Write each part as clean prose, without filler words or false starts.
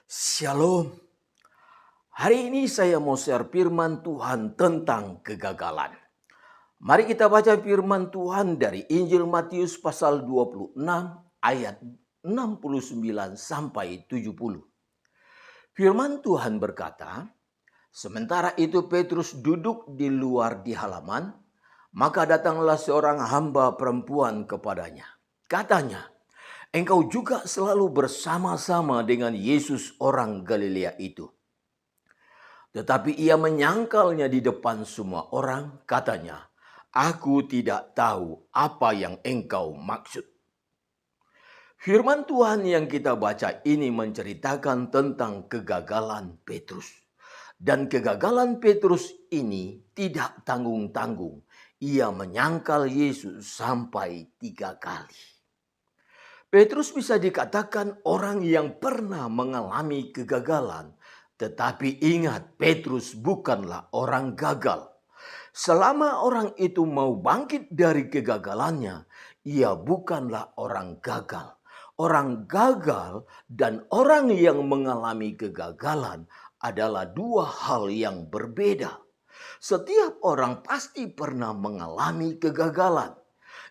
Shalom. Hari ini saya mau share firman Tuhan tentang kegagalan. Mari kita baca firman Tuhan dari Injil Matius pasal 26 ayat 69 sampai 70. Firman Tuhan berkata, sementara itu Petrus duduk di luar di halaman, maka datanglah seorang hamba perempuan kepadanya. Katanya, engkau juga selalu bersama-sama dengan Yesus orang Galilea itu. Tetapi ia menyangkalnya di depan semua orang, katanya, aku tidak tahu apa yang engkau maksud. Firman Tuhan yang kita baca ini menceritakan tentang kegagalan Petrus. Dan kegagalan Petrus ini tidak tanggung-tanggung. Ia menyangkal Yesus sampai 3 kali. Petrus bisa dikatakan orang yang pernah mengalami kegagalan. Tetapi ingat, Petrus bukanlah orang gagal. Selama orang itu mau bangkit dari kegagalannya, ia bukanlah orang gagal. Orang gagal dan orang yang mengalami kegagalan adalah dua hal yang berbeda. Setiap orang pasti pernah mengalami kegagalan.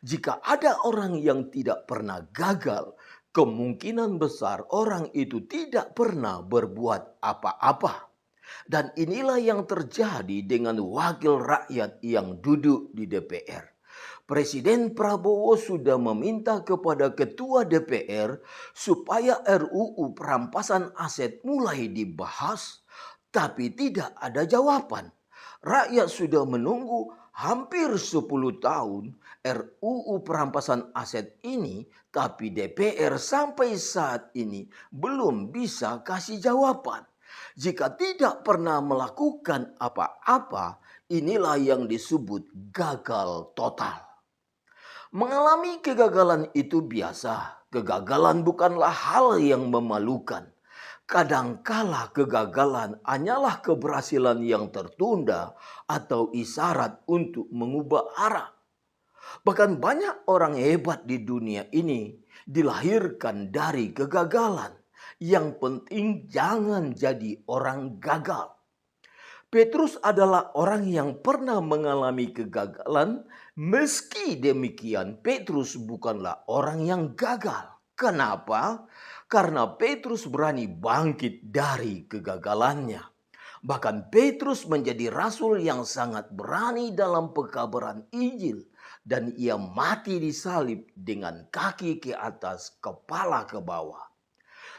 Jika ada orang yang tidak pernah gagal, kemungkinan besar orang itu tidak pernah berbuat apa-apa. Dan inilah yang terjadi dengan wakil rakyat yang duduk di DPR. Presiden Prabowo sudah meminta kepada Ketua DPR supaya RUU perampasan aset mulai dibahas, tapi tidak ada jawaban. Rakyat sudah menunggu hampir 10 tahun RUU perampasan aset ini, tapi DPR sampai saat ini belum bisa kasih jawaban. Jika tidak pernah melakukan apa-apa, inilah yang disebut gagal total. Mengalami kegagalan itu biasa. Kegagalan bukanlah hal yang memalukan. Kadangkala kegagalan hanyalah keberhasilan yang tertunda atau isyarat untuk mengubah arah. Bahkan banyak orang hebat di dunia ini dilahirkan dari kegagalan. Yang penting jangan jadi orang gagal. Petrus adalah orang yang pernah mengalami kegagalan. Meski demikian, Petrus bukanlah orang yang gagal. Kenapa? Karena Petrus berani bangkit dari kegagalannya. Bahkan Petrus menjadi rasul yang sangat berani dalam pekabaran Injil. Dan ia mati disalib dengan kaki ke atas, kepala ke bawah.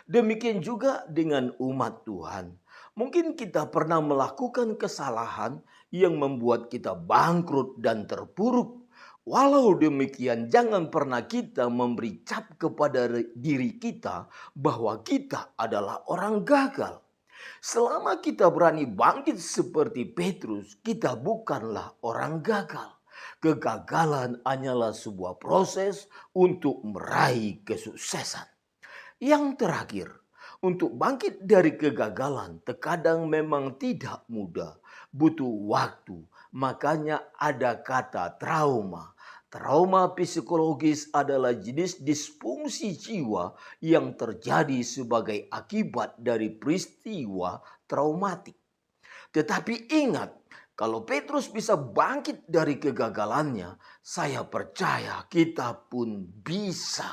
Demikian juga dengan umat Tuhan. Mungkin kita pernah melakukan kesalahan yang membuat kita bangkrut dan terpuruk. Walau demikian, jangan pernah kita memberi cap kepada diri kita bahwa kita adalah orang gagal. Selama kita berani bangkit seperti Petrus, kita bukanlah orang gagal. Kegagalan hanyalah sebuah proses untuk meraih kesuksesan. Yang terakhir, untuk bangkit dari kegagalan terkadang memang tidak mudah, butuh waktu. Makanya ada kata trauma. Trauma psikologis adalah jenis disfungsi jiwa yang terjadi sebagai akibat dari peristiwa traumatik. Tetapi ingat, kalau Petrus bisa bangkit dari kegagalannya, saya percaya kita pun bisa.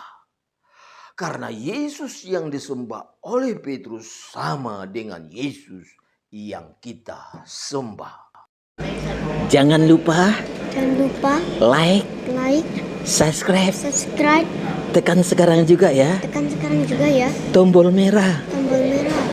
Karena Yesus yang disembah oleh Petrus sama dengan Yesus yang kita sembah. Jangan lupa like, subscribe. tekan sekarang juga ya Tombol merah.